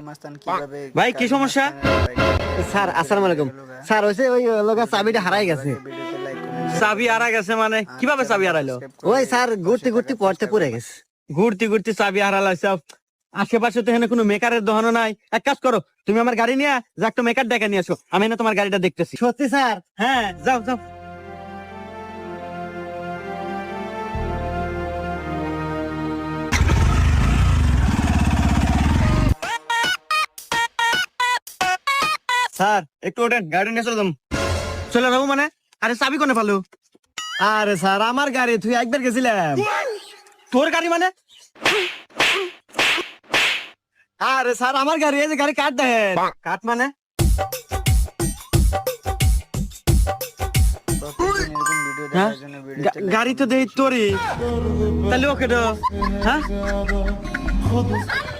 মাস্তান কিভাবে ভাই কি সমস্যা? স্যার আসসালামু আলাইকুম স্যার হইছে ওই লগা চাবিটা হারাই গেছে ভিডিওতে লাইক কমেন্ট চাবি হারা গেছে মানে কিভাবে চাবি হারাইলো? ওই স্যার ঘুরতে ঘুরতে পড়তে পড়ে গেছে ঘুরতে ঘুরতে চাবি হারালাইছে। আশেপাশে তো এখানে কোনো মেকারের দোকানও নাই। এক কাজ করো, তুমি আমার গাড়ি নিয়ে যা একটা মেকার ডেকে নিয়ে আসো, আমি না তোমার গাড়িটা দেখতেছি। সত্যি স্যার হ্যাঁ যাও যাও। স্যার একটু ওঠেন, গাড়ি নিয়ে চলে যাম। চলে যাবো মানে? আরে চাবি কোনে ফালো? আরে স্যার আমার গাড়ি তুই একবার গেছিলাম তোর গাড়ি মানে? আরে স্যার আমার গাড়ি এই যে গাড়ি কাট দেখেন কাট মানে? প্রতিদিন এরকম ভিডিও হ্যাঁ? দেখার জন্য ভিডিওতে গাড়ি তো দেই তোরই, তাহলে ওকে তো হ্যাঁ